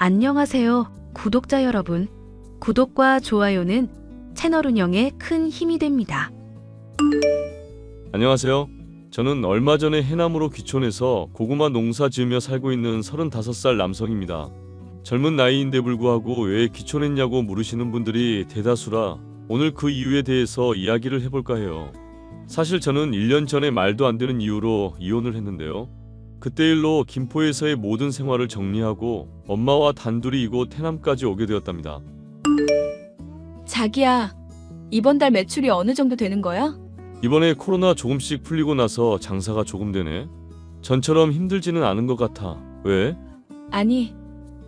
안녕하세요, 구독자 여러분. 구독과 좋아요는 채널 운영에 큰 힘이 됩니다. 안녕하세요. 저는 얼마 전에 해남으로 귀촌해서 고구마 농사 지으며 살고 있는 35살 남성입니다. 젊은 나이인데 불구하고 왜 귀촌했냐고 물으시는 분들이 대다수라 오늘 그 이유에 대해서 이야기를 해볼까 해요. 사실 저는 1년 전에 말도 안 되는 이유로 이혼을 했는데요. 그때 일로 김포에서의 모든 생활을 정리하고 엄마와 단둘이 이곳 해남까지 오게 되었답니다. 자기야, 이번 달 매출이 어느 정도 되는 거야? 이번에 코로나 조금씩 풀리고 나서 장사가 조금 되네. 전처럼 힘들지는 않은 것 같아. 왜? 아니,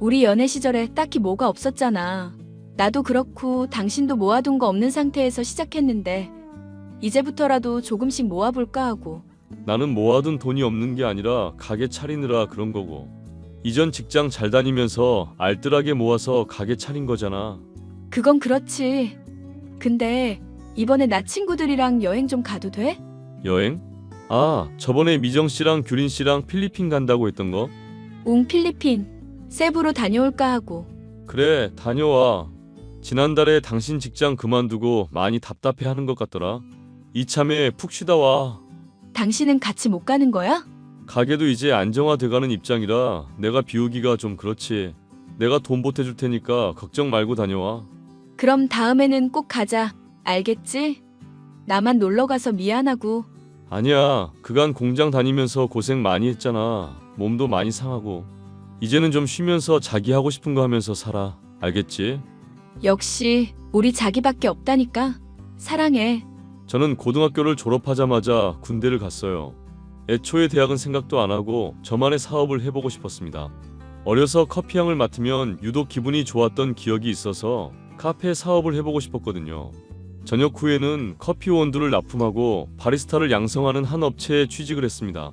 우리 연애 시절에 딱히 뭐가 없었잖아. 나도 그렇고 당신도 모아둔 거 없는 상태에서 시작했는데 이제부터라도 조금씩 모아볼까 하고. 나는 모아둔 돈이 없는 게 아니라 가게 차리느라 그런 거고, 이전 직장 잘 다니면서 알뜰하게 모아서 가게 차린 거잖아. 그건 그렇지. 근데 이번에 나 친구들이랑 여행 좀 가도 돼? 여행? 아, 저번에 미정 씨랑 규린 씨랑 필리핀 간다고 했던 거? 필리핀, 세부로 다녀올까 하고. 그래, 다녀와. 지난달에 당신 직장 그만두고 많이 답답해하는 것 같더라. 이참에 푹 쉬다 와. 당신은 같이 못 가는 거야? 가게도 이제 안정화돼가는 입장이라 내가 비우기가 좀 그렇지. 내가 돈 보태줄 테니까 걱정 말고 다녀와. 그럼 다음에는 꼭 가자. 알겠지? 나만 놀러 가서 미안하고. 아니야, 그간 공장 다니면서 고생 많이 했잖아. 몸도 많이 상하고. 이제는 좀 쉬면서 자기 하고 싶은 거 하면서 살아. 알겠지? 역시 우리 자기밖에 없다니까. 사랑해. 저는 고등학교를 졸업하자마자 군대를 갔어요. 애초에 대학은 생각도 안 하고 저만의 사업을 해보고 싶었습니다. 어려서 커피향을 맡으면 유독 기분이 좋았던 기억이 있어서 카페 사업을 해보고 싶었거든요. 전역 후에는 커피 원두를 납품하고 바리스타를 양성하는 한 업체에 취직을 했습니다.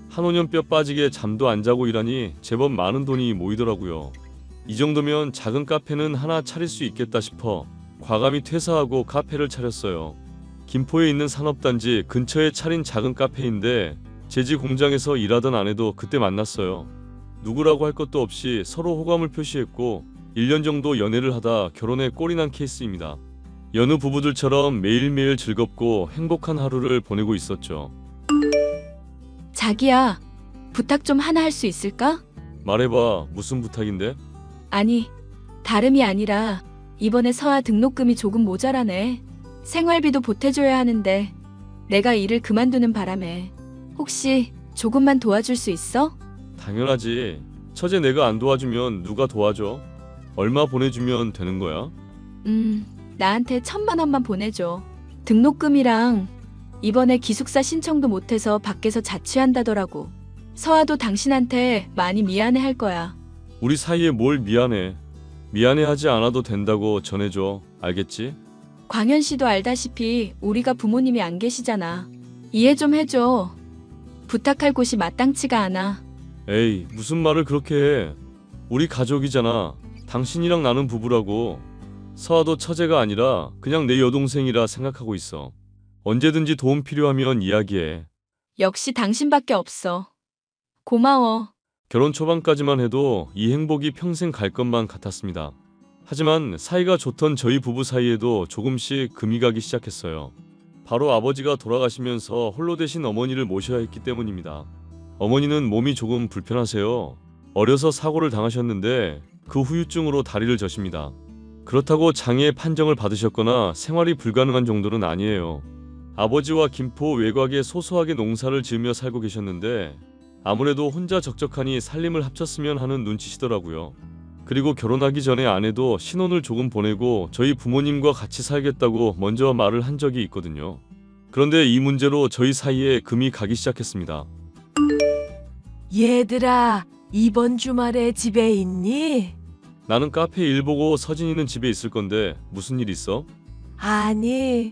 한 5년 뼈 빠지게 잠도 안 자고 일하니 제법 많은 돈이 모이더라고요. 이 정도면 작은 카페는 하나 차릴 수 있겠다 싶어 과감히 퇴사하고 카페를 차렸어요. 김포에 있는 산업단지 근처에 차린 작은 카페인데 제지 공장에서 일하던 아내도 그때 만났어요. 누구라고 할 것도 없이 서로 호감을 표시했고 1년 정도 연애를 하다 결혼에 꼴이 난 케이스입니다. 여느 부부들처럼 매일매일 즐겁고 행복한 하루를 보내고 있었죠. 자기야, 부탁 좀 하나 할 수 있을까? 말해봐, 무슨 부탁인데? 아니, 다름이 아니라 이번에 서아 등록금이 조금 모자라네. 생활비도 보태줘야 하는데 내가 일을 그만두는 바람에 혹시 조금만 도와줄 수 있어? 당연하지. 처제 내가 안 도와주면 누가 도와줘? 얼마 보내주면 되는 거야? 나한테 1,000만 원만 보내줘. 등록금이랑 이번에 기숙사 신청도 못해서 밖에서 자취한다더라고. 서아도 당신한테 많이 미안해 할 거야. 우리 사이에 뭘 미안해. 미안해하지 않아도 된다고 전해줘. 알겠지? 광현 씨도 알다시피 우리가 부모님이 안 계시잖아. 이해 좀 해줘. 부탁할 곳이 마땅치가 않아. 에이, 무슨 말을 그렇게 해. 우리 가족이잖아. 당신이랑 나는 부부라고. 서아도 처제가 아니라 그냥 내 여동생이라 생각하고 있어. 언제든지 도움 필요하면 이야기해. 역시 당신밖에 없어. 고마워. 결혼 초반까지만 해도 이 행복이 평생 갈 것만 같았습니다. 하지만 사이가 좋던 저희 부부 사이에도 조금씩 금이 가기 시작했어요. 바로 아버지가 돌아가시면서 홀로 되신 어머니를 모셔야 했기 때문입니다. 어머니는 몸이 조금 불편하세요. 어려서 사고를 당하셨는데 그 후유증으로 다리를 저십니다. 그렇다고 장애 판정을 받으셨거나 생활이 불가능한 정도는 아니에요. 아버지와 김포 외곽에 소소하게 농사를 지으며 살고 계셨는데 아무래도 혼자 적적하니 살림을 합쳤으면 하는 눈치시더라고요. 그리고 결혼하기 전에 아내도 신혼을 조금 보내고 저희 부모님과 같이 살겠다고 먼저 말을 한 적이 있거든요. 그런데 이 문제로 저희 사이에 금이 가기 시작했습니다. 얘들아, 이번 주말에 집에 있니? 나는 카페 일 보고 서진이는 집에 있을 건데 무슨 일 있어? 아니,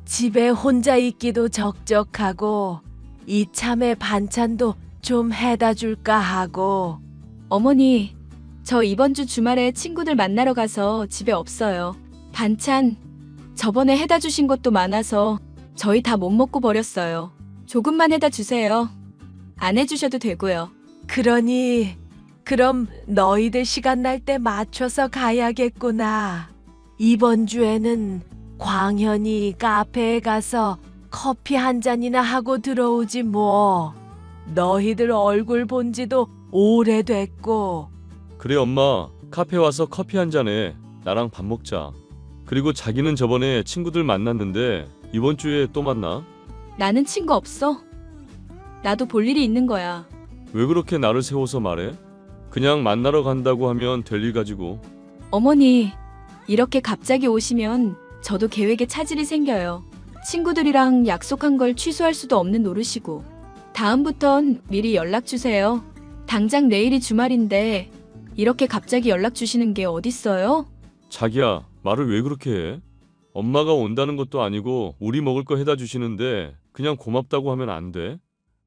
집에 혼자 있기도 적적하고 이참에 반찬도 좀 해다 줄까 하고. 어머니, 저 이번 주 주말에 친구들 만나러 가서 집에 없어요. 반찬 저번에 해다 주신 것도 많아서 저희 다 못 먹고 버렸어요. 조금만 해다 주세요. 안 해주셔도 되고요. 그러니 그럼 너희들 시간 날 때 맞춰서 가야겠구나. 이번 주에는 광현이 카페에 가서 커피 한 잔이나 하고 들어오지 뭐. 너희들 얼굴 본 지도 오래됐고. 그래 엄마, 카페 와서 커피 한 잔해. 나랑 밥 먹자. 그리고 자기는 저번에 친구들 만났는데 이번 주에 또 만나? 나는 친구 없어. 나도 볼 일이 있는 거야. 왜 그렇게 나를 세워서 말해? 그냥 만나러 간다고 하면 될 일 가지고. 어머니, 이렇게 갑자기 오시면 저도 계획에 차질이 생겨요. 친구들이랑 약속한 걸 취소할 수도 없는 노릇이고. 다음부턴 미리 연락 주세요. 당장 내일이 주말인데 이렇게 갑자기 연락 주시는 게 어딨어요? 자기야, 말을 왜 그렇게 해? 엄마가 온다는 것도 아니고 우리 먹을 거 해다 주시는데 그냥 고맙다고 하면 안 돼?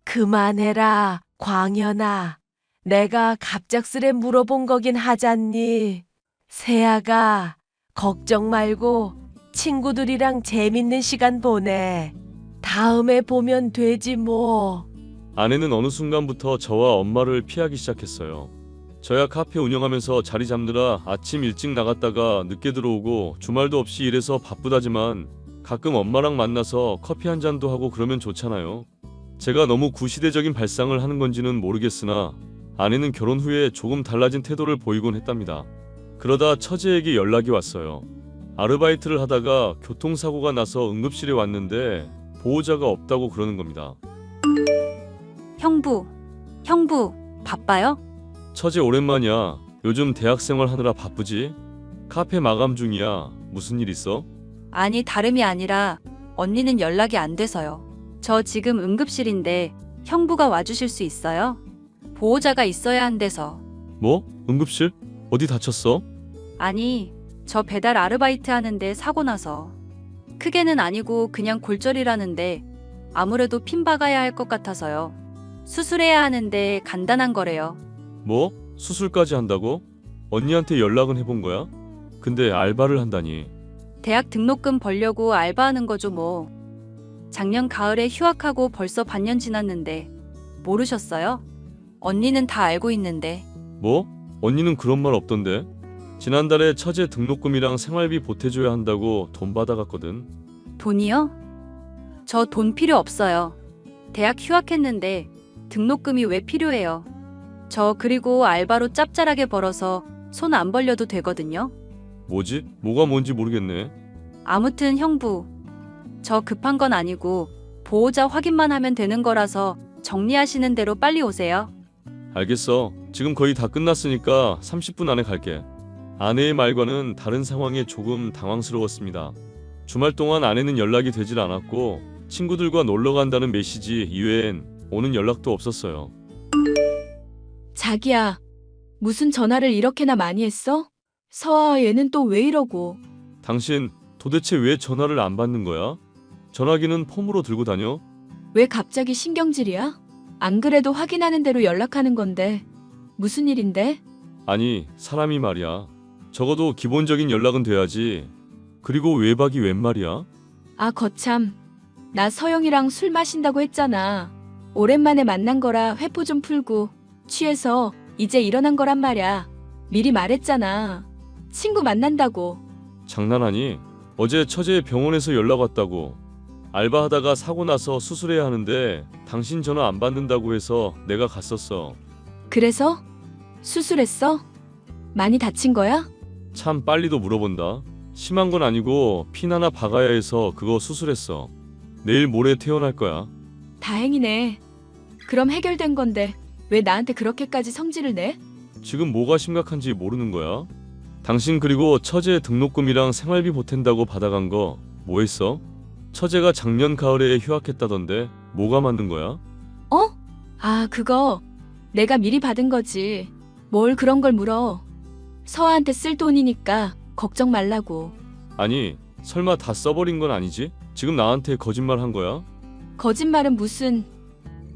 그만해라, 광현아. 내가 갑작스레 물어본 거긴 하잖니. 세아가 걱정 말고 친구들이랑 재밌는 시간 보내. 다음에 보면 되지 뭐. 아내는 어느 순간부터 저와 엄마를 피하기 시작했어요. 저야 카페 운영하면서 자리 잡느라 아침 일찍 나갔다가 늦게 들어오고 주말도 없이 일해서 바쁘다지만 가끔 엄마랑 만나서 커피 한 잔도 하고 그러면 좋잖아요. 제가 너무 구시대적인 발상을 하는 건지는 모르겠으나 아내는 결혼 후에 조금 달라진 태도를 보이곤 했답니다. 그러다 처제에게 연락이 왔어요. 아르바이트를 하다가 교통사고가 나서 응급실에 왔는데 보호자가 없다고 그러는 겁니다. 형부, 바빠요? 처제 오랜만이야. 요즘 대학생활 하느라 바쁘지? 카페 마감 중이야. 무슨 일 있어? 아니, 다름이 아니라 언니는 연락이 안 돼서요. 저 지금 응급실인데 형부가 와주실 수 있어요? 보호자가 있어야 한대서. 뭐? 응급실? 어디 다쳤어? 아니, 저 배달 아르바이트 하는데 사고 나서. 크게는 아니고 그냥 골절이라는데 아무래도 핀 박아야 할 것 같아서요. 수술해야 하는데 간단한 거래요. 뭐? 수술까지 한다고? 언니한테 연락은 해본 거야? 근데 알바를 한다니. 대학 등록금 벌려고 알바하는 거죠 뭐. 작년 가을에 휴학하고 벌써 반년 지났는데 모르셨어요? 언니는 다 알고 있는데. 뭐? 언니는 그런 말 없던데? 지난달에 처제 등록금이랑 생활비 보태줘야 한다고 돈 받아갔거든. 돈이요? 저 돈 필요 없어요. 대학 휴학했는데 등록금이 왜 필요해요? 저 그리고 알바로 짭짤하게 벌어서 손 안 벌려도 되거든요. 뭐지? 뭐가 뭔지 모르겠네. 아무튼 형부, 저 급한 건 아니고 보호자 확인만 하면 되는 거라서 정리하시는 대로 빨리 오세요. 알겠어. 지금 거의 다 끝났으니까 30분 안에 갈게. 아내의 말과는 다른 상황에 조금 당황스러웠습니다. 주말 동안 아내는 연락이 되질 않았고 친구들과 놀러 간다는 메시지 이외엔 오는 연락도 없었어요. 자기야, 무슨 전화를 이렇게나 많이 했어? 서아 얘는 또 왜 이러고. 당신 도대체 왜 전화를 안 받는 거야? 전화기는 폼으로 들고 다녀? 왜 갑자기 신경질이야? 안 그래도 확인하는 대로 연락하는 건데. 무슨 일인데? 아니, 사람이 말이야. 적어도 기본적인 연락은 돼야지. 그리고 외박이 웬 말이야? 아, 거참. 나 서영이랑 술 마신다고 했잖아. 오랜만에 만난 거라 회포 좀 풀고 취해서 이제 일어난 거란 말야. 미리 말했잖아. 친구 만난다고. 장난하니? 어제 처제 병원에서 연락 왔다고. 알바하다가 사고 나서 수술해야 하는데 당신 전화 안 받는다고 해서 내가 갔었어. 그래서? 수술했어? 많이 다친 거야? 참 빨리도 물어본다. 심한 건 아니고 핀 하나 박아야 해서 그거 수술했어. 내일 모레 퇴원할 거야. 다행이네. 그럼 해결된 건데 왜 나한테 그렇게까지 성질을 내? 지금 뭐가 심각한지 모르는 거야? 당신 그리고 처제 등록금이랑 생활비 보탠다고 받아간 거 뭐 했어? 처제가 작년 가을에 휴학했다던데 뭐가 맞는 거야? 어? 아, 그거 내가 미리 받은 거지. 뭘 그런 걸 물어. 서아한테 쓸 돈이니까 걱정 말라고. 아니, 설마 다 써버린 건 아니지? 지금 나한테 거짓말 한 거야? 거짓말은 무슨.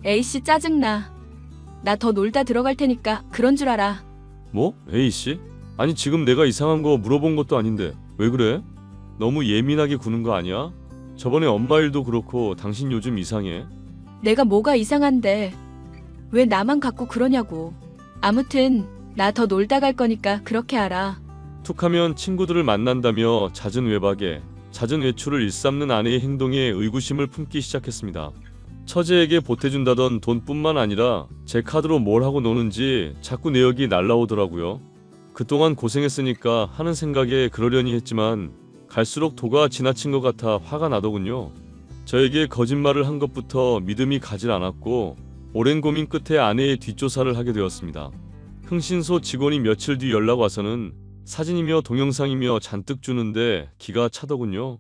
A씨 짜증나. 나 더 놀다 들어갈 테니까 그런 줄 알아. 뭐? A씨? 아니 지금 내가 이상한 거 물어본 것도 아닌데 왜 그래? 너무 예민하게 구는 거 아니야? 저번에 엄마 일도 그렇고 당신 요즘 이상해. 내가 뭐가 이상한데 왜 나만 갖고 그러냐고. 아무튼 나 더 놀다 갈 거니까 그렇게 알아. 툭하면 친구들을 만난다며 잦은 외박에 잦은 외출을 일삼는 아내의 행동에 의구심을 품기 시작했습니다. 처제에게 보태준다던 돈뿐만 아니라 제 카드로 뭘 하고 노는지 자꾸 내역이 날라오더라고요. 그동안 고생했으니까 하는 생각에 그러려니 했지만 갈수록 도가 지나친 것 같아 화가 나더군요. 저에게 거짓말을 한 것부터 믿음이 가질 않았고 오랜 고민 끝에 아내의 뒷조사를 하게 되었습니다. 흥신소 직원이 며칠 뒤 연락 와서는 사진이며 동영상이며 잔뜩 주는데 기가 차더군요.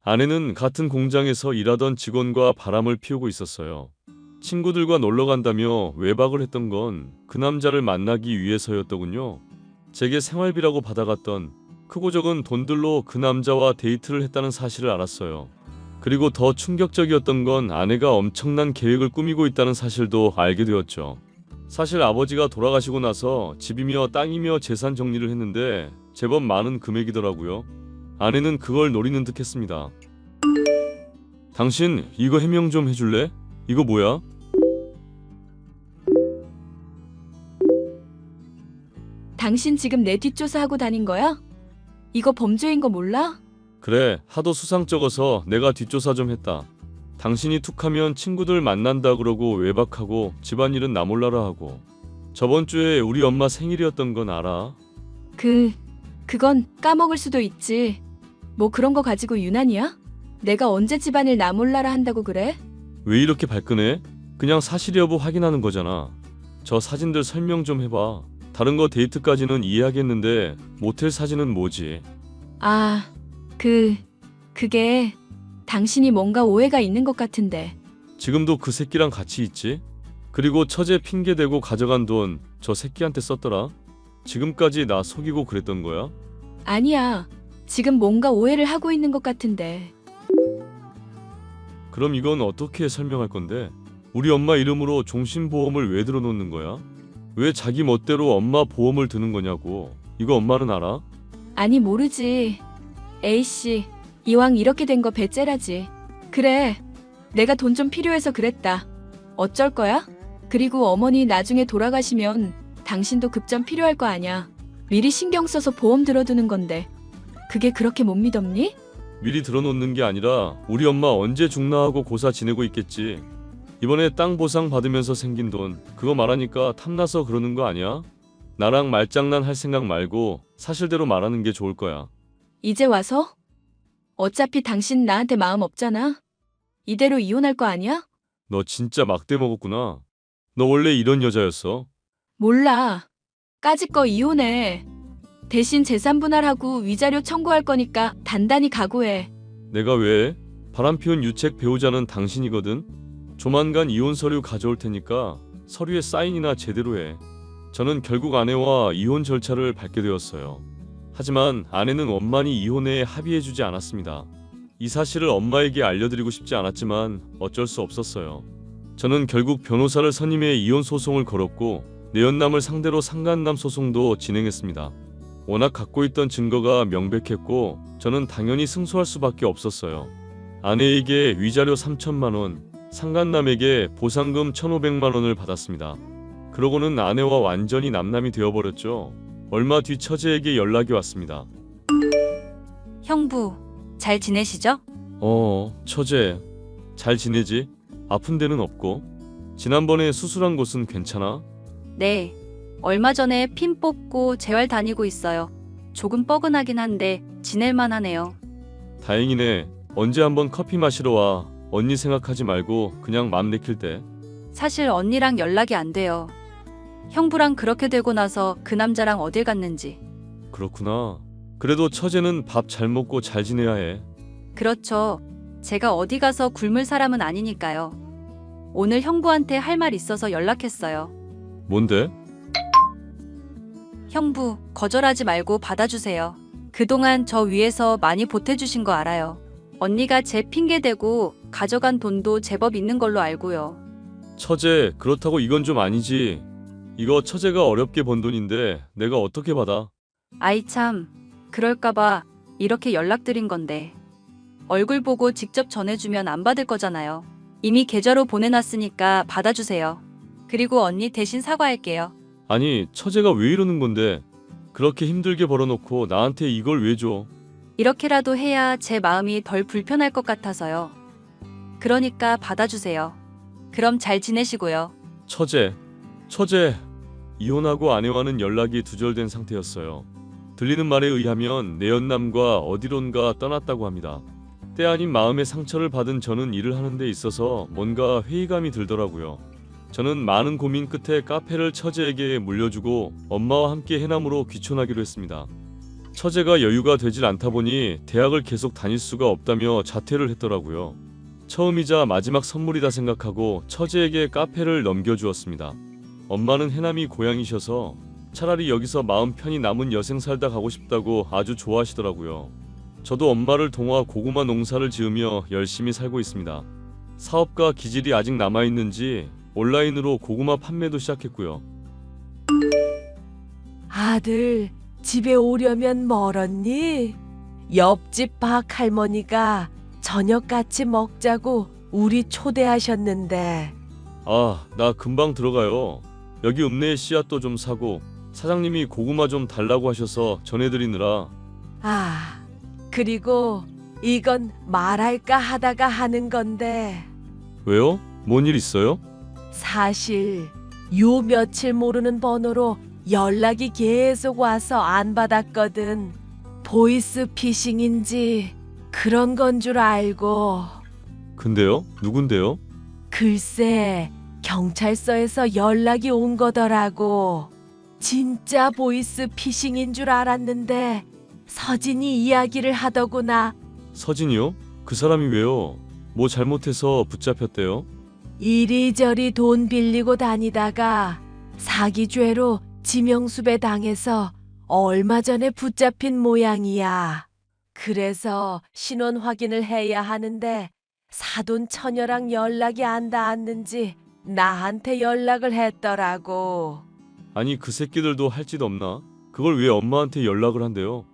아내는 같은 공장에서 일하던 직원과 바람을 피우고 있었어요. 친구들과 놀러 간다며 외박을 했던 건 그 남자를 만나기 위해서였더군요. 제게 생활비라고 받아갔던 크고 적은 돈들로 그 남자와 데이트를 했다는 사실을 알았어요. 그리고 더 충격적이었던 건 아내가 엄청난 계획을 꾸미고 있다는 사실도 알게 되었죠. 사실 아버지가 돌아가시고 나서 집이며 땅이며 재산 정리를 했는데 제법 많은 금액이더라고요. 아내는 그걸 노리는 듯 했습니다. 당신 이거 해명 좀 해줄래? 이거 뭐야? 당신 지금 내 뒷조사하고 다닌 거야? 이거 범죄인 거 몰라? 그래, 하도 수상쩍어서 내가 뒷조사 좀 했다. 당신이 툭하면 친구들 만난다 그러고 외박하고 집안일은 나 몰라라 하고 저번 주에 우리 엄마 생일이었던 건 알아? 그건 까먹을 수도 있지. 뭐 그런 거 가지고 유난이야? 내가 언제 집안일 나 몰라라 한다고 그래? 왜 이렇게 발끈해? 그냥 사실 여부 확인하는 거잖아. 저 사진들 설명 좀 해봐. 다른 거 데이트까지는 이해하겠는데 모텔 사진은 뭐지? 아, 그게 당신이 뭔가 오해가 있는 것 같은데. 지금도 그 새끼랑 같이 있지? 그리고 처제 핑계대고 가져간 돈 저 새끼한테 썼더라? 지금까지 나 속이고 그랬던 거야? 아니야. 지금 뭔가 오해를 하고 있는 것 같은데. 그럼 이건 어떻게 설명할 건데? 우리 엄마 이름으로 종신보험을 왜 들어놓는 거야? 왜 자기 멋대로 엄마 보험을 드는 거냐고. 이거 엄마는 알아? 아니 모르지. A씨, 이왕 이렇게 된 거 배째라지. 그래, 내가 돈 좀 필요해서 그랬다. 어쩔 거야? 그리고 어머니 나중에 돌아가시면 당신도 급전 필요할 거 아냐. 미리 신경 써서 보험 들어두는 건데 그게 그렇게 못 믿었니? 미리 들어놓는 게 아니라 우리 엄마 언제 죽나 하고 고사 지내고 있겠지. 이번에 땅 보상 받으면서 생긴 돈 그거 말하니까 탐나서 그러는 거 아니야? 나랑 말장난 할 생각 말고 사실대로 말하는 게 좋을 거야. 이제 와서? 어차피 당신 나한테 마음 없잖아. 이대로 이혼할 거 아니야? 너 진짜 막대 먹었구나. 너 원래 이런 여자였어? 몰라. 까짓 거 이혼해. 대신 재산 분할하고 위자료 청구할 거니까 단단히 각오해. 내가 왜? 바람피운 유책 배우자는 당신이거든. 조만간 이혼 서류 가져올 테니까 서류에 사인이나 제대로 해. 저는 결국 아내와 이혼 절차를 밟게 되었어요. 하지만 아내는 원만히 이혼에 합의해주지 않았습니다. 이 사실을 엄마에게 알려드리고 싶지 않았지만 어쩔 수 없었어요. 저는 결국 변호사를 선임해 이혼 소송을 걸었고 내연남을 상대로 상간남 소송도 진행했습니다. 워낙 갖고 있던 증거가 명백했고 저는 당연히 승소할 수밖에 없었어요. 아내에게 위자료 3천만 원, 상간남에게 보상금 1,500만 원을 받았습니다. 그러고는 아내와 완전히 남남이 되어버렸죠. 얼마 뒤 처제에게 연락이 왔습니다. 형부, 잘 지내시죠? 처제. 잘 지내지? 아픈 데는 없고? 지난번에 수술한 곳은 괜찮아? 네. 얼마 전에 핀 뽑고 재활 다니고 있어요. 조금 뻐근하긴 한데 지낼만 하네요. 다행이네. 언제 한번 커피 마시러 와. 언니 생각하지 말고 그냥 맘 내킬 때. 사실 언니랑 연락이 안 돼요. 형부랑 그렇게 되고 나서 그 남자랑 어딜 갔는지. 그렇구나. 그래도 처제는 밥 잘 먹고 잘 지내야 해. 그렇죠. 제가 어디 가서 굶을 사람은 아니니까요. 오늘 형부한테 할 말 있어서 연락했어요. 뭔데? 형부, 거절하지 말고 받아주세요. 그동안 저 위해서 많이 보태주신 거 알아요. 언니가 제 핑계대고 가져간 돈도 제법 있는 걸로 알고요. 처제, 그렇다고 이건 좀 아니지. 이거 처제가 어렵게 번 돈인데 내가 어떻게 받아? 아이 참, 그럴까봐 이렇게 연락드린 건데. 얼굴 보고 직접 전해주면 안 받을 거잖아요. 이미 계좌로 보내놨으니까 받아주세요. 그리고 언니 대신 사과할게요. 아니, 처제가 왜 이러는 건데? 그렇게 힘들게 벌어놓고 나한테 이걸 왜 줘? 이렇게라도 해야 제 마음이 덜 불편할 것 같아서요. 그러니까 받아주세요. 그럼 잘 지내시고요. 처제, 이혼하고 아내와는 연락이 두절된 상태였어요. 들리는 말에 의하면 내연남과 어디론가 떠났다고 합니다. 때 아닌 마음의 상처를 받은 저는 일을 하는 데 있어서 뭔가 회의감이 들더라고요. 저는 많은 고민 끝에 카페를 처제에게 물려주고 엄마와 함께 해남으로 귀촌하기로 했습니다. 처제가 여유가 되질 않다 보니 대학을 계속 다닐 수가 없다며 자퇴를 했더라고요. 처음이자 마지막 선물이다 생각하고 처제에게 카페를 넘겨주었습니다. 엄마는 해남이 고향이셔서 차라리 여기서 마음 편히 남은 여생 살다 가고 싶다고 아주 좋아하시더라고요. 저도 엄마를 도와 고구마 농사를 지으며 열심히 살고 있습니다. 사업과 기질이 아직 남아있는지 온라인으로 고구마 판매도 시작했고요. 아들, 집에 오려면 멀었니? 옆집 박 할머니가 저녁 같이 먹자고 우리 초대하셨는데. 아, 나 금방 들어가요. 여기 읍내에 씨앗도 좀 사고 사장님이 고구마 좀 달라고 하셔서 전해드리느라. 아, 그리고 이건 말할까 하다가 하는 건데 왜요? 뭔 일 있어요? 사실 요 며칠 모르는 번호로 연락이 계속 와서 안 받았거든. 보이스 피싱인지 그런 건 줄 알고. 근데요? 누군데요? 글쎄, 경찰서에서 연락이 온 거더라고. 진짜 보이스 피싱인 줄 알았는데 서진이 이야기를 하더구나. 서진이요? 그 사람이 왜요? 뭐 잘못해서 붙잡혔대요? 이리저리 돈 빌리고 다니다가 사기죄로 지명수배 당해서 얼마 전에 붙잡힌 모양이야. 그래서 신원 확인을 해야 하는데 사돈 처녀랑 연락이 안 닿았는지 나한테 연락을 했더라고. 아니, 그 새끼들도 할 짓 없나? 그걸 왜 엄마한테 연락을 한대요?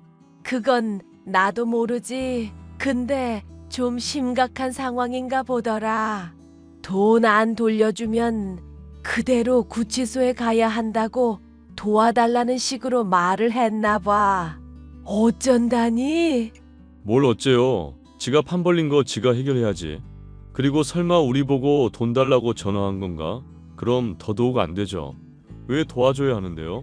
그건 나도 모르지. 근데 좀 심각한 상황인가 보더라. 돈 안 돌려주면 그대로 구치소에 가야 한다고 도와달라는 식으로 말을 했나 봐. 어쩐다니? 뭘 어째요? 지가 판 벌린 거 지가 해결해야지. 그리고 설마 우리 보고 돈 달라고 전화한 건가? 그럼 더더욱 안 되죠. 왜 도와줘야 하는데요?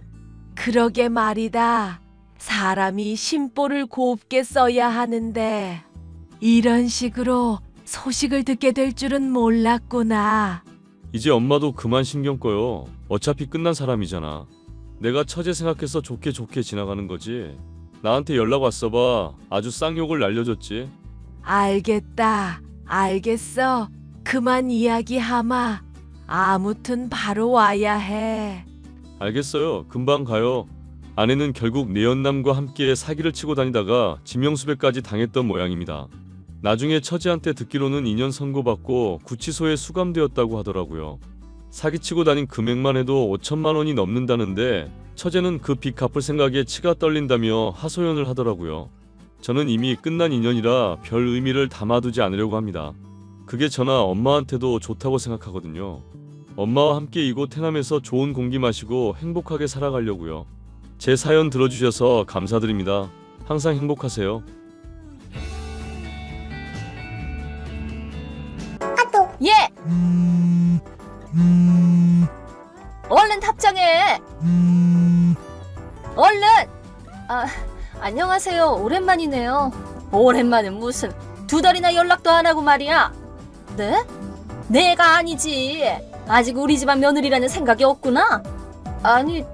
그러게 말이다. 사람이 심보를 곱게 써야 하는데 이런 식으로 소식을 듣게 될 줄은 몰랐구나. 이제 엄마도 그만 신경 꺼요. 어차피 끝난 사람이잖아. 내가 처제 생각해서 좋게 지나가는 거지. 나한테 연락 왔어 봐. 아주 쌍욕을 날려줬지. 알겠다. 알겠어. 그만 이야기하마. 아무튼 바로 와야 해. 알겠어요. 금방 가요. 아내는 결국 내연남과 함께 사기를 치고 다니다가 지명수배까지 당했던 모양입니다. 나중에 처제한테 듣기로는 2년 선고받고 구치소에 수감되었다고 하더라고요. 사기치고 다닌 금액만 해도 5천만 원이 넘는다는데 처제는 그 빚 갚을 생각에 치가 떨린다며 하소연을 하더라고요. 저는 이미 끝난 인연이라 별 의미를 담아두지 않으려고 합니다. 그게 저나 엄마한테도 좋다고 생각하거든요. 엄마와 함께 이곳 해남에서 좋은 공기 마시고 행복하게 살아가려고요. 제 사연 들어주셔서 감사드립니다. 항상 행복하세요. 예! 얼른 답장해! 얼른! 안녕하세요. 오랜만이네요. 오랜만은 무슨, 2달이나 연락도 안 하고 말이야. 네? 내가 아니지. 아직 우리 집안 며느리라는 생각이 없구나? 아니,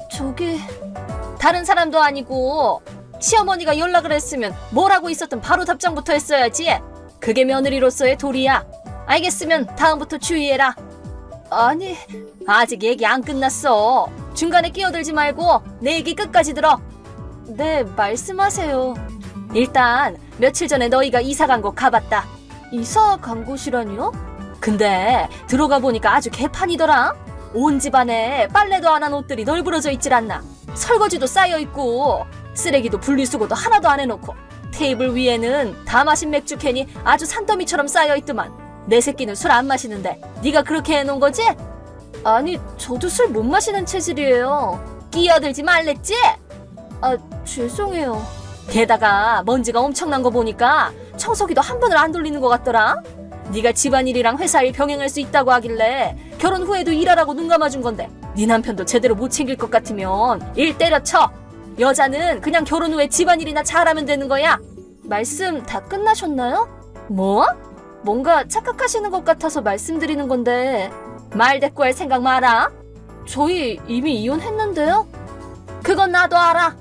다른 사람도 아니고, 시어머니가 연락을 했으면 뭐라고 있었든 바로 답장부터 했어야지. 그게 며느리로서의 도리야. 알겠으면 다음부터 주의해라. 아니, 아직 얘기 안 끝났어. 중간에 끼어들지 말고 내 얘기 끝까지 들어. 네, 말씀하세요. 일단 며칠 전에 너희가 이사 간 곳 가봤다. 이사 간 곳이라니요? 근데 들어가 보니까 아주 개판이더라. 온 집안에 빨래도 안 한 옷들이 널브러져 있질 않나. 설거지도 쌓여있고 쓰레기도 분리수거도 하나도 안 해놓고 테이블 위에는 다 마신 맥주 캔이 아주 산더미처럼 쌓여있더만. 내 새끼는 술 안 마시는데 네가 그렇게 해놓은 거지? 아니, 저도 술 못 마시는 체질이에요. 끼어들지 말랬지? 아, 죄송해요. 게다가 먼지가 엄청난 거 보니까 청소기도 한 번을 안 돌리는 것 같더라. 네가 집안일이랑 회사일 병행할 수 있다고 하길래 결혼 후에도 일하라고 눈 감아준 건데 네 남편도 제대로 못 챙길 것 같으면 일 때려쳐. 여자는 그냥 결혼 후에 집안일이나 잘하면 되는 거야. 말씀 다 끝나셨나요? 뭐? 뭔가 착각하시는 것 같아서 말씀드리는 건데 말 대꾸 할 생각 마라. 저희 이미 이혼했는데요? 그건 나도 알아.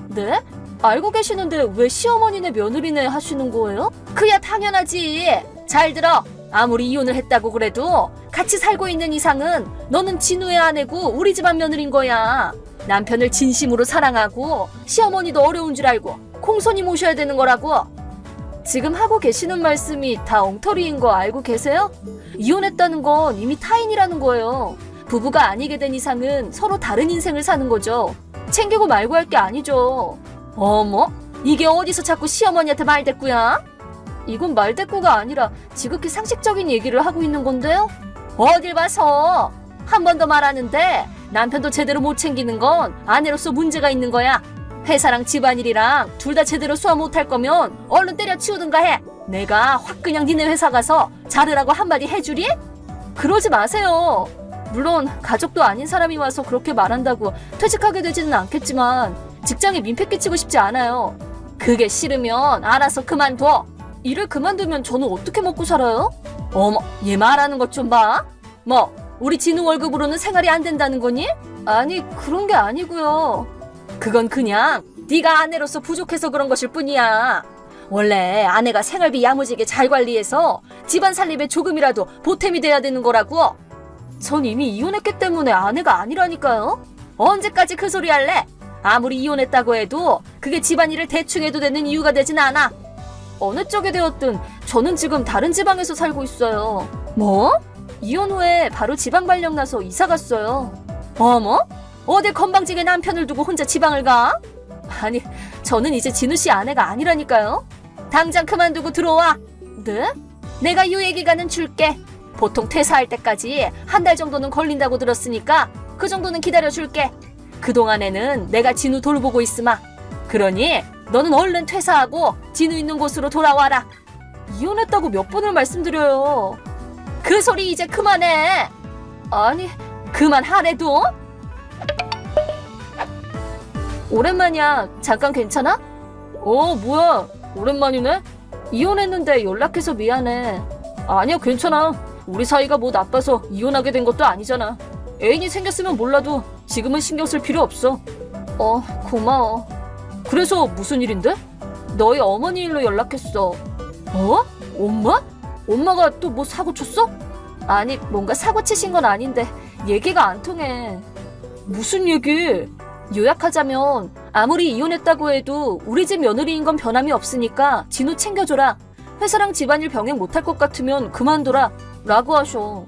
네? 알고 계시는데 왜 시어머니네 며느리네 하시는 거예요? 그야 당연하지. 잘 들어. 아무리 이혼을 했다고 그래도 같이 살고 있는 이상은 너는 진우의 아내고 우리 집안 며느리인 거야. 남편을 진심으로 사랑하고 시어머니도 어려운 줄 알고 공손히 모셔야 되는 거라고. 지금 하고 계시는 말씀이 다 엉터리인 거 알고 계세요? 이혼했다는 건 이미 타인이라는 거예요. 부부가 아니게 된 이상은 서로 다른 인생을 사는 거죠. 챙기고 말고 할 게 아니죠. 어머? 이게 어디서 자꾸 시어머니한테 말대꾸야? 이건 말대꾸가 아니라 지극히 상식적인 얘기를 하고 있는 건데요? 어딜 봐서. 한 번 더 말하는데 남편도 제대로 못 챙기는 건 아내로서 문제가 있는 거야. 회사랑 집안일이랑 둘 다 제대로 소화 못할 거면 얼른 때려치우든가 해. 내가 확 그냥 니네 회사 가서 자르라고 한마디 해주리? 그러지 마세요. 물론 가족도 아닌 사람이 와서 그렇게 말한다고 퇴직하게 되지는 않겠지만 직장에 민폐 끼치고 싶지 않아요. 그게 싫으면 알아서 그만둬. 일을 그만두면 저는 어떻게 먹고 살아요? 어머, 얘 말하는 것 좀 봐. 뭐, 우리 진우 월급으로는 생활이 안 된다는 거니? 아니, 그런 게 아니고요. 그건 그냥 네가 아내로서 부족해서 그런 것일 뿐이야. 원래 아내가 생활비 야무지게 잘 관리해서 집안 살림에 조금이라도 보탬이 돼야 되는 거라고. 전 이미 이혼했기 때문에 아내가 아니라니까요. 언제까지 그 소리 할래? 아무리 이혼했다고 해도 그게 집안일을 대충 해도 되는 이유가 되진 않아. 어느 쪽이 되었든 저는 지금 다른 지방에서 살고 있어요. 뭐? 이혼 후에 바로 지방 발령 나서 이사 갔어요. 어머? 어딜 건방지게 남편을 두고 혼자 지방을 가? 아니, 저는 이제 진우 씨 아내가 아니라니까요. 당장 그만두고 들어와. 네? 내가 유예 기간은 줄게. 보통 퇴사할 때까지 한 달 정도는 걸린다고 들었으니까 그 정도는 기다려줄게. 그동안에는 내가 진우 돌보고 있으마. 그러니 너는 얼른 퇴사하고 진우 있는 곳으로 돌아와라. 이혼했다고 몇 번을 말씀드려요. 그 소리 이제 그만해. 아니, 그만하래도. 오랜만이야. 잠깐 괜찮아? 뭐야. 오랜만이네. 이혼했는데 연락해서 미안해. 아니야, 괜찮아. 우리 사이가 뭐 나빠서 이혼하게 된 것도 아니잖아. 애인이 생겼으면 몰라도 지금은 신경 쓸 필요 없어. 고마워. 그래서 무슨 일인데? 너희 어머니 일로 연락했어. 엄마? 엄마가 또 뭐 사고 쳤어? 아니, 뭔가 사고 치신 건 아닌데 얘기가 안 통해. 무슨 얘기? 요약하자면 아무리 이혼했다고 해도 우리 집 며느리인 건 변함이 없으니까 진우 챙겨줘라. 회사랑 집안일 병행 못할 것 같으면 그만둬라 라고 하셔.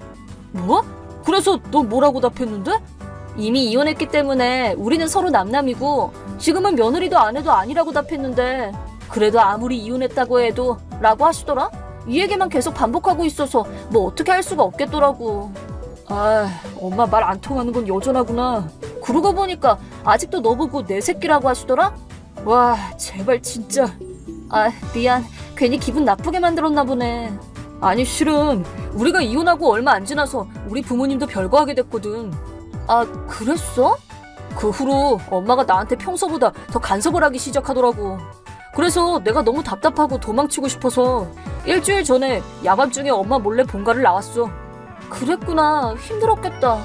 뭐? 그래서 너 뭐라고 답했는데? 이미 이혼했기 때문에 우리는 서로 남남이고 지금은 며느리도 아내도 아니라고 답했는데 그래도 아무리 이혼했다고 해도 라고 하시더라? 이 얘기만 계속 반복하고 있어서 뭐 어떻게 할 수가 없겠더라고. 엄마 말 안 통하는 건 여전하구나. 그러고 보니까 아직도 너 보고 내 새끼라고 하시더라? 와, 제발 진짜. 미안. 괜히 기분 나쁘게 만들었나 보네. 아니, 실은 우리가 이혼하고 얼마 안 지나서 우리 부모님도 별거하게 됐거든. 그랬어? 그 후로 엄마가 나한테 평소보다 더 간섭을 하기 시작하더라고. 그래서 내가 너무 답답하고 도망치고 싶어서 일주일 전에 야밤중에 엄마 몰래 본가를 나왔어. 그랬구나. 힘들었겠다.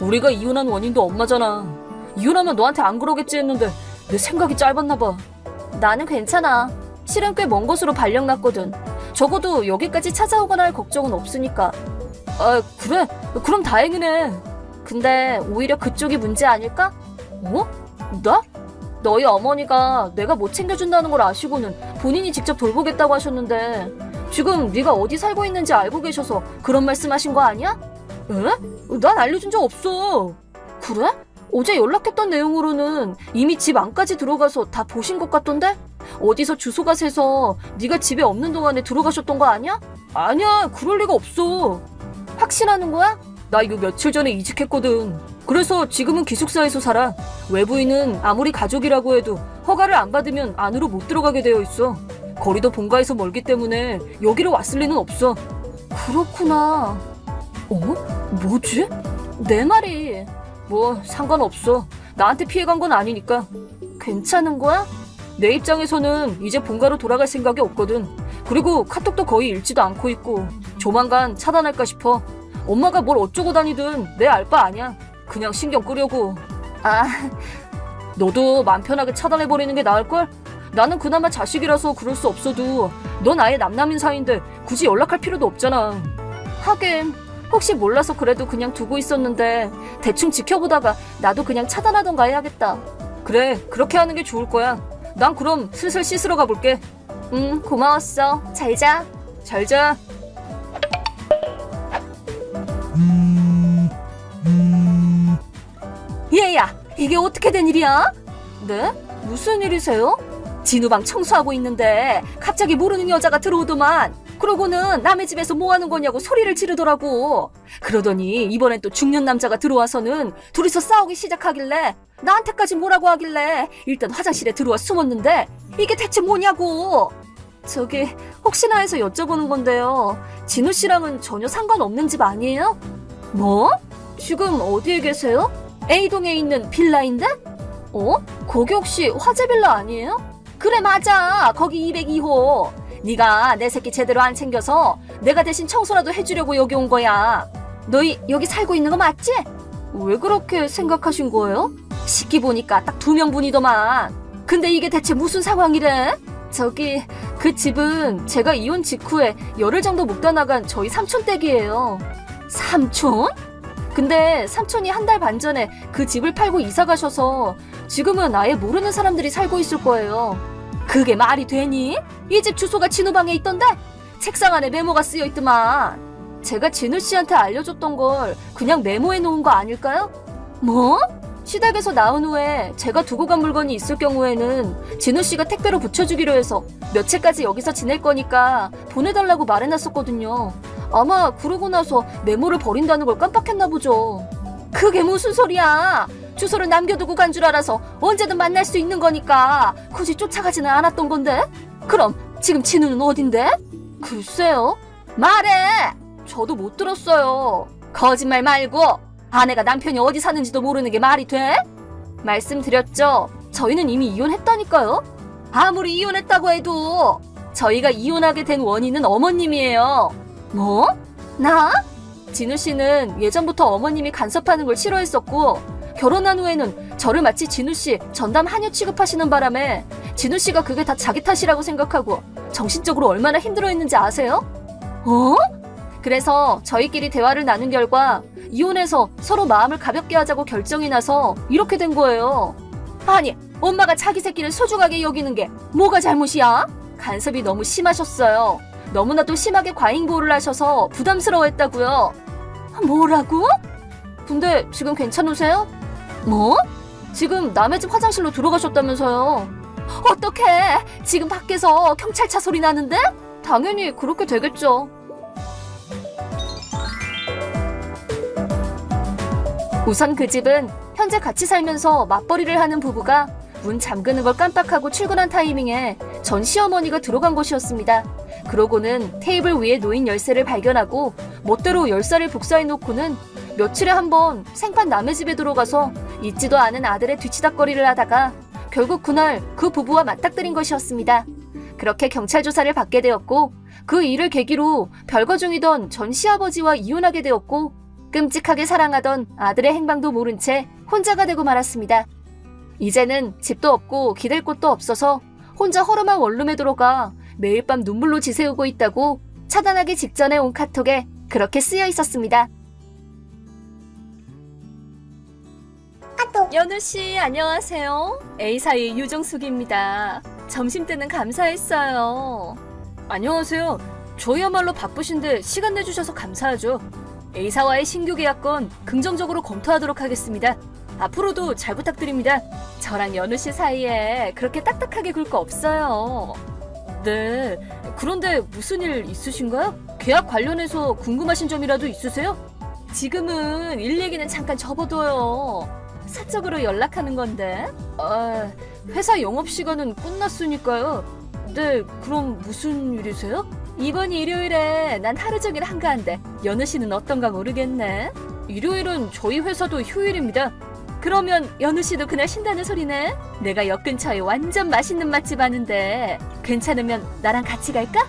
우리가 이혼한 원인도 엄마잖아. 이혼하면 너한테 안 그러겠지 했는데 내 생각이 짧았나 봐. 나는 괜찮아. 실은 꽤 먼 곳으로 발령 났거든. 적어도 여기까지 찾아오거나 할 걱정은 없으니까. 그래? 그럼 다행이네. 근데 오히려 그쪽이 문제 아닐까? 나? 너희 어머니가 내가 못 챙겨준다는 걸 아시고는 본인이 직접 돌보겠다고 하셨는데 지금 네가 어디 살고 있는지 알고 계셔서 그런 말씀하신 거 아니야? 에? 난 알려준 적 없어. 그래? 어제 연락했던 내용으로는 이미 집 안까지 들어가서 다 보신 것 같던데? 어디서 주소가 새서 네가 집에 없는 동안에 들어가셨던 거 아니야? 아니야, 그럴 리가 없어. 확신하는 거야? 나 이거 며칠 전에 이직했거든. 그래서 지금은 기숙사에서 살아. 외부인은 아무리 가족이라고 해도 허가를 안 받으면 안으로 못 들어가게 되어 있어. 거리도 본가에서 멀기 때문에 여기로 왔을 리는 없어. 그렇구나. 뭐지? 내 말이. 뭐 상관없어. 나한테 피해간 건 아니니까. 괜찮은 거야? 내 입장에서는 이제 본가로 돌아갈 생각이 없거든. 그리고 카톡도 거의 읽지도 않고 있고 조만간 차단할까 싶어. 엄마가 뭘 어쩌고 다니든 내 알 바 아냐. 그냥 신경 끄려고. 너도 맘 편하게 차단해버리는 게 나을걸? 나는 그나마 자식이라서 그럴 수 없어도 넌 아예 남남인 사이인데 굳이 연락할 필요도 없잖아. 하긴 혹시 몰라서 그래도 그냥 두고 있었는데 대충 지켜보다가 나도 그냥 차단하던가 해야겠다. 그래, 그렇게 하는 게 좋을 거야. 난 그럼 슬슬 씻으러 가볼게. 고마웠어. 잘 자. 잘 자. 얘야, 이게 어떻게 된 일이야? 네? 무슨 일이세요? 진우방 청소하고 있는데 갑자기 모르는 여자가 들어오더만. 그러고는 남의 집에서 뭐 하는 거냐고 소리를 지르더라고. 그러더니 이번엔 또 중년 남자가 들어와서는 둘이서 싸우기 시작하길래 나한테까지 뭐라고 하길래 일단 화장실에 들어와 숨었는데 이게 대체 뭐냐고. 저기 혹시나 해서 여쭤보는 건데요. 진우 씨랑은 전혀 상관없는 집 아니에요? 뭐? 지금 어디에 계세요? A동에 있는 빌라인데? 거기 혹시 화재 빌라 아니에요? 그래, 맞아. 거기 202호. 네가 내 새끼 제대로 안 챙겨서 내가 대신 청소라도 해주려고 여기 온 거야. 너희 여기 살고 있는 거 맞지? 왜 그렇게 생각하신 거예요? 식기 보니까 딱 2명분이더만. 근데 이게 대체 무슨 상황이래? 저기 그 집은 제가 이혼 직후에 열흘 정도 묵다 나간 저희 삼촌 댁이에요. 삼촌? 근데 삼촌이 한 달 반 전에 그 집을 팔고 이사 가셔서 지금은 아예 모르는 사람들이 살고 있을 거예요. 그게 말이 되니? 이 집 주소가 진우방에 있던데? 책상 안에 메모가 쓰여 있더만. 제가 진우 씨한테 알려줬던 걸 그냥 메모해 놓은 거 아닐까요? 뭐? 시댁에서 나온 후에 제가 두고 간 물건이 있을 경우에는 진우 씨가 택배로 붙여주기로 해서 며칠까지 여기서 지낼 거니까 보내달라고 말해놨었거든요. 아마 그러고 나서 메모를 버린다는 걸 깜빡했나 보죠. 그게 무슨 소리야? 주소를 남겨두고 간 줄 알아서 언제든 만날 수 있는 거니까 굳이 쫓아가지는 않았던 건데? 그럼 지금 진우는 어딘데? 글쎄요. 말해! 저도 못 들었어요. 거짓말 말고 아내가 남편이 어디 사는지도 모르는 게 말이 돼? 말씀드렸죠. 저희는 이미 이혼했다니까요. 아무리 이혼했다고 해도 저희가 이혼하게 된 원인은 어머님이에요. 뭐? 나? 진우 씨는 예전부터 어머님이 간섭하는 걸 싫어했었고 결혼한 후에는 저를 마치 진우 씨 전담 하녀 취급하시는 바람에 진우 씨가 그게 다 자기 탓이라고 생각하고 정신적으로 얼마나 힘들어했는지 아세요? 그래서 저희끼리 대화를 나눈 결과 이혼해서 서로 마음을 가볍게 하자고 결정이 나서 이렇게 된 거예요. 아니, 엄마가 자기 새끼를 소중하게 여기는 게 뭐가 잘못이야? 간섭이 너무 심하셨어요. 너무나도 심하게 과잉보호를 하셔서 부담스러워했다고요. 뭐라고? 근데 지금 괜찮으세요? 뭐? 지금 남의 집 화장실로 들어가셨다면서요. 어떡해? 지금 밖에서 경찰차 소리 나는데? 당연히 그렇게 되겠죠. 우선 그 집은 현재 같이 살면서 맞벌이를 하는 부부가 문 잠그는 걸 깜빡하고 출근한 타이밍에 전 시어머니가 들어간 곳이었습니다. 그러고는 테이블 위에 놓인 열쇠를 발견하고 멋대로 열쇠를 복사해놓고는 며칠에 한 번 생판 남의 집에 들어가서 있지도 않은 아들의 뒤치다꺼리를 하다가 결국 그날 그 부부와 맞닥뜨린 것이었습니다. 그렇게 경찰 조사를 받게 되었고 그 일을 계기로 별거 중이던 전 시아버지와 이혼하게 되었고 끔찍하게 사랑하던 아들의 행방도 모른 채 혼자가 되고 말았습니다. 이제는 집도 없고 기댈 곳도 없어서 혼자 허름한 원룸에 들어가 매일 밤 눈물로 지새우고 있다고 차단하기 직전에 온 카톡에 그렇게 쓰여 있었습니다. 연우씨 안녕하세요. A사의 유정숙입니다. 점심때는 감사했어요. 안녕하세요. 저희야말로 바쁘신데 시간 내주셔서 감사하죠. A사와의 신규 계약건 긍정적으로 검토하도록 하겠습니다. 앞으로도 잘 부탁드립니다. 저랑 연우씨 사이에 그렇게 딱딱하게 굴 거 없어요. 네, 그런데 무슨 일 있으신가요? 계약 관련해서 궁금하신 점이라도 있으세요? 지금은 일 얘기는 잠깐 접어둬요. 사적으로 연락하는 건데. 회사 영업시간은 끝났으니까요. 네, 그럼 무슨 일이세요? 이번 일요일에 난 하루 종일 한가한데 연우 씨는 어떤가 모르겠네. 일요일은 저희 회사도 휴일입니다. 그러면 연우 씨도 그날 쉰다는 소리네? 내가 역 근처에 완전 맛있는 맛집 아는데 괜찮으면 나랑 같이 갈까?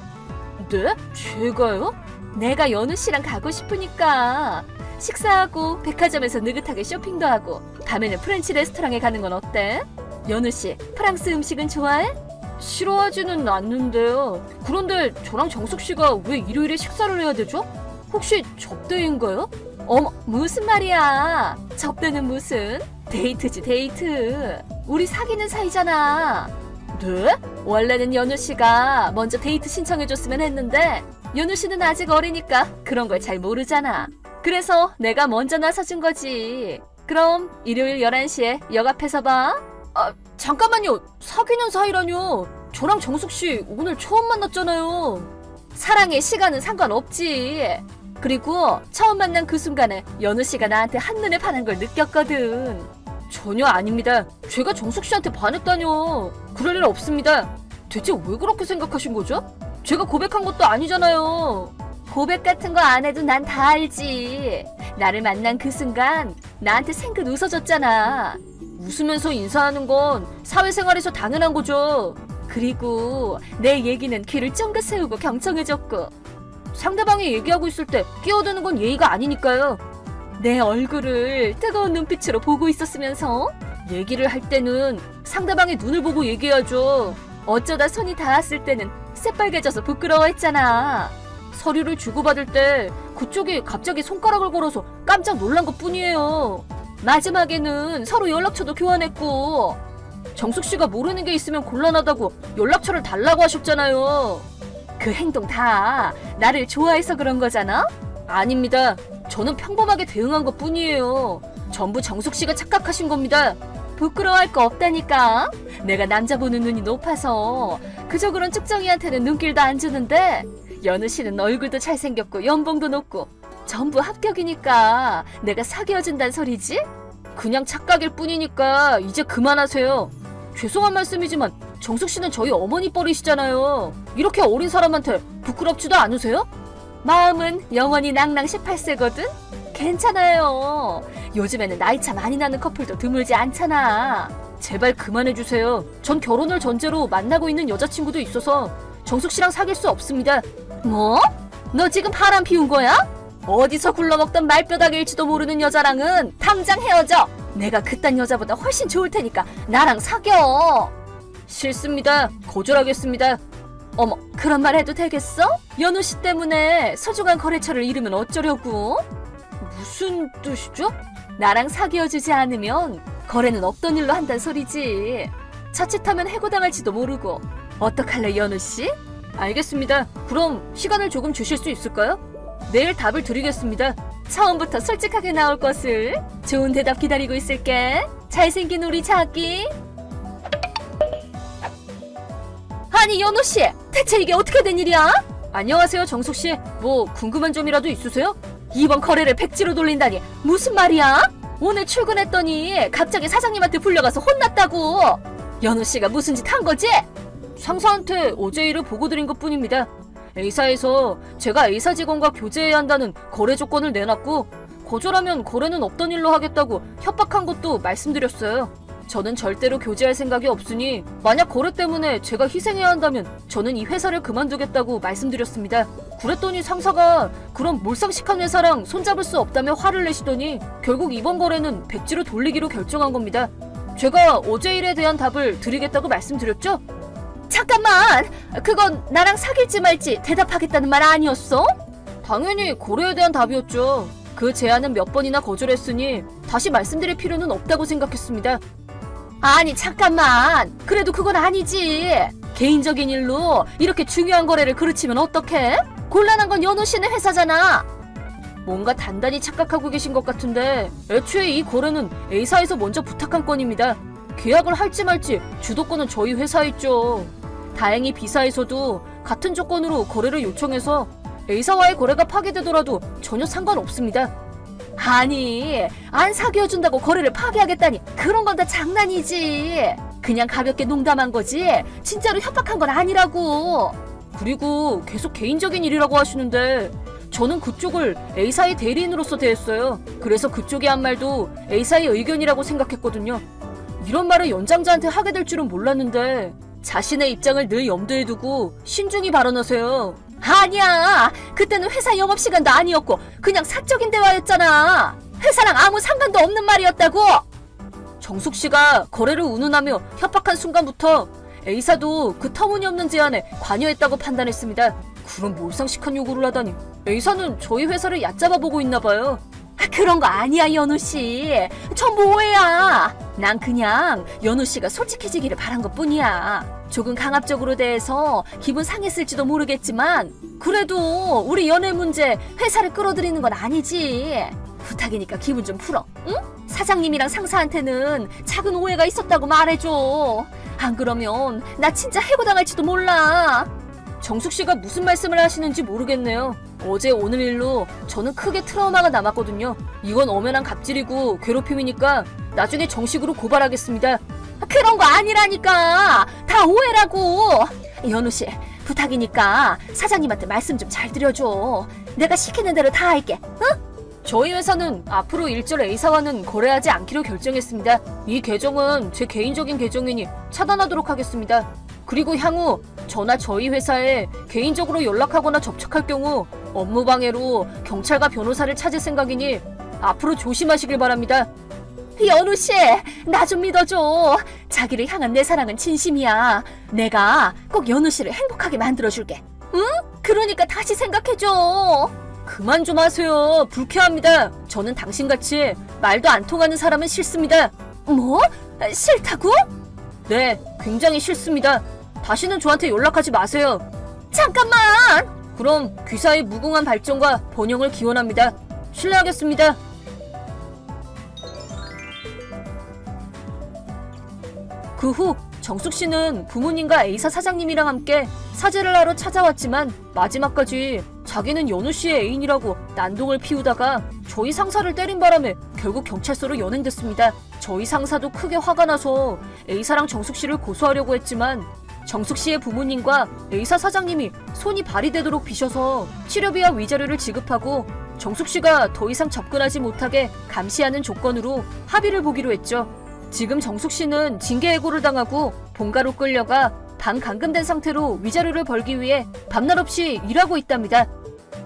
네? 제가요? 내가 연우 씨랑 가고 싶으니까 식사하고 백화점에서 느긋하게 쇼핑도 하고 밤에는 프렌치 레스토랑에 가는 건 어때? 연우 씨, 프랑스 음식은 좋아해? 싫어하지는 않는데요. 그런데 저랑 정숙 씨가 왜 일요일에 식사를 해야 되죠? 혹시 접대인가요? 어머, 무슨 말이야? 접대는 무슨? 데이트지, 데이트. 우리 사귀는 사이잖아. 네? 원래는 연우 씨가 먼저 데이트 신청해줬으면 했는데 연우 씨는 아직 어리니까 그런 걸 잘 모르잖아. 그래서 내가 먼저 나서준 거지. 그럼 일요일 11시에 역 앞에서 봐. 잠깐만요. 사귀는 사이라뇨. 저랑 정숙 씨 오늘 처음 만났잖아요. 사랑의 시간은 상관없지. 그리고 처음 만난 그 순간에 연우 씨가 나한테 한눈에 반한 걸 느꼈거든. 전혀 아닙니다. 제가 정숙 씨한테 반했다뇨. 그럴 일 없습니다. 대체 왜 그렇게 생각하신 거죠? 제가 고백한 것도 아니잖아요. 고백 같은 거 안 해도 난 다 알지. 나를 만난 그 순간 나한테 생긋 웃어줬잖아. 웃으면서 인사하는 건 사회생활에서 당연한 거죠. 그리고 내 얘기는 귀를 쫑긋 세우고 경청해줬고 상대방이 얘기하고 있을 때 끼어드는 건 예의가 아니니까요. 내 얼굴을 뜨거운 눈빛으로 보고 있었으면서 얘기를 할 때는 상대방의 눈을 보고 얘기해야죠. 어쩌다 손이 닿았을 때는 새빨개져서 부끄러워했잖아. 서류를 주고받을 때 그쪽이 갑자기 손가락을 걸어서 깜짝 놀란 것 뿐이에요. 마지막에는 서로 연락처도 교환했고 정숙 씨가 모르는 게 있으면 곤란하다고 연락처를 달라고 하셨잖아요. 그 행동 다 나를 좋아해서 그런 거잖아? 아닙니다. 저는 평범하게 대응한 것 뿐이에요. 전부 정숙 씨가 착각하신 겁니다. 부끄러워할 거 없다니까. 내가 남자 보는 눈이 높아서 그저 그런 쭉정이한테는 눈길도 안 주는데 연우 씨는 얼굴도 잘생겼고 연봉도 높고 전부 합격이니까 내가 사귀어준단 소리지? 그냥 착각일 뿐이니까 이제 그만하세요. 죄송한 말씀이지만 정숙 씨는 저희 어머니 뻘이시잖아요. 이렇게 어린 사람한테 부끄럽지도 않으세요? 마음은 영원히 낭낭 18세거든? 괜찮아요. 요즘에는 나이 차 많이 나는 커플도 드물지 않잖아. 제발 그만해주세요. 전 결혼을 전제로 만나고 있는 여자친구도 있어서 정숙 씨랑 사귈 수 없습니다. 뭐? 너 지금 바람 피운 거야? 어디서 굴러먹던 말뼈닥일지도 모르는 여자랑은 당장 헤어져. 내가 그딴 여자보다 훨씬 좋을 테니까 나랑 사겨. 싫습니다. 거절하겠습니다. 어머, 그런 말 해도 되겠어? 연우 씨 때문에 소중한 거래처를 잃으면 어쩌려고? 무슨 뜻이죠? 나랑 사귀어주지 않으면 거래는 없던 일로 한단 소리지. 자칫하면 해고당할지도 모르고. 어떡할래, 연우 씨? 알겠습니다. 그럼 시간을 조금 주실 수 있을까요? 내일 답을 드리겠습니다. 처음부터 솔직하게 나올 것을. 좋은 대답 기다리고 있을게. 잘생긴 우리 자기. 아니, 연우 씨, 대체 이게 어떻게 된 일이야? 안녕하세요, 정숙 씨. 뭐 궁금한 점이라도 있으세요? 이번 거래를 백지로 돌린다니 무슨 말이야? 오늘 출근했더니 갑자기 사장님한테 불려가서 혼났다고. 연우 씨가 무슨 짓 한 거지? 상사한테 어제 일을 보고 드린 것뿐입니다. A사에서 제가 A사 직원과 교제해야 한다는 거래 조건을 내놨고 거절하면 거래는 없던 일로 하겠다고 협박한 것도 말씀드렸어요. 저는 절대로 교제할 생각이 없으니 만약 거래 때문에 제가 희생해야 한다면 저는 이 회사를 그만두겠다고 말씀드렸습니다. 그랬더니 상사가 그럼 몰상식한 회사랑 손잡을 수 없다며 화를 내시더니 결국 이번 거래는 백지로 돌리기로 결정한 겁니다. 제가 어제 일에 대한 답을 드리겠다고 말씀드렸죠? 잠깐만! 그건 나랑 사귈지 말지 대답하겠다는 말 아니었어? 당연히 거래에 대한 답이었죠. 그 제안은 몇 번이나 거절했으니 다시 말씀드릴 필요는 없다고 생각했습니다. 아니, 잠깐만! 그래도 그건 아니지! 개인적인 일로 이렇게 중요한 거래를 그르치면 어떡해? 곤란한 건 연우 씨네 회사잖아! 뭔가 단단히 착각하고 계신 것 같은데 애초에 이 거래는 A사에서 먼저 부탁한 건입니다. 계약을 할지 말지 주도권은 저희 회사에 있죠. 다행히 B사에서도 같은 조건으로 거래를 요청해서 A사와의 거래가 파기되더라도 전혀 상관없습니다. 아니, 안 사귀어준다고 거래를 파기하겠다니 그런 건 다 장난이지. 그냥 가볍게 농담한 거지 진짜로 협박한 건 아니라고. 그리고 계속 개인적인 일이라고 하시는데 저는 그쪽을 A사의 대리인으로서 대했어요. 그래서 그쪽이 한 말도 A사의 의견이라고 생각했거든요. 이런 말을 연장자한테 하게 될 줄은 몰랐는데 자신의 입장을 늘 염두에 두고 신중히 발언하세요. 아니야, 그때는 회사 영업시간도 아니었고 그냥 사적인 대화였잖아. 회사랑 아무 상관도 없는 말이었다고. 정숙씨가 거래를 운운하며 협박한 순간부터 A사도 그 터무니없는 제안에 관여했다고 판단했습니다. 그런 몰상식한 요구를 하다니 A사는 저희 회사를 얕잡아 보고 있나봐요. 그런 거 아니야, 연우씨. 전부 오해야. 난 그냥 연우씨가 솔직해지기를 바란 것뿐이야. 조금 강압적으로 대해서 기분 상했을지도 모르겠지만 그래도 우리 연애 문제 회사를 끌어들이는 건 아니지. 부탁이니까 기분 좀 풀어, 응? 사장님이랑 상사한테는 작은 오해가 있었다고 말해줘. 안 그러면 나 진짜 해고당할지도 몰라. 정숙씨가 무슨 말씀을 하시는지 모르겠네요. 어제 오늘 일로 저는 크게 트라우마가 남았거든요. 이건 엄연한 갑질이고 괴롭힘이니까 나중에 정식으로 고발하겠습니다. 그런 거 아니라니까. 다 오해라고. 연우씨, 부탁이니까 사장님한테 말씀 좀 잘 드려줘. 내가 시키는 대로 다 할게, 응? 저희 회사는 앞으로 일절 A사와는 거래하지 않기로 결정했습니다. 이 계정은 제 개인적인 계정이니 차단하도록 하겠습니다. 그리고 향후 저나 저희 회사에 개인적으로 연락하거나 접촉할 경우 업무방해로 경찰과 변호사를 찾을 생각이니 앞으로 조심하시길 바랍니다. 연우씨, 나 좀 믿어줘. 자기를 향한 내 사랑은 진심이야. 내가 꼭 연우씨를 행복하게 만들어줄게, 응? 그러니까 다시 생각해줘. 그만 좀 하세요. 불쾌합니다. 저는 당신같이 말도 안 통하는 사람은 싫습니다. 뭐? 싫다고? 네, 굉장히 싫습니다. 다시는 저한테 연락하지 마세요. 잠깐만! 그럼 귀사의 무궁한 발전과 번영을 기원합니다. 실례하겠습니다. 그 후 정숙씨는 부모님과 A사 사장님이랑 함께 사죄를 하러 찾아왔지만 마지막까지 자기는 연우씨의 애인이라고 난동을 피우다가 저희 상사를 때린 바람에 결국 경찰서로 연행됐습니다. 저희 상사도 크게 화가 나서 A사랑 정숙씨를 고소하려고 했지만 정숙씨의 부모님과 A사 사장님이 손이 발휘되도록 비셔서 치료비와 위자료를 지급하고 정숙씨가 더 이상 접근하지 못하게 감시하는 조건으로 합의를 보기로 했죠. 지금 정숙씨는 징계해고를 당하고 본가로 끌려가 반감금된 상태로 위자료를 벌기 위해 밤낮 없이 일하고 있답니다.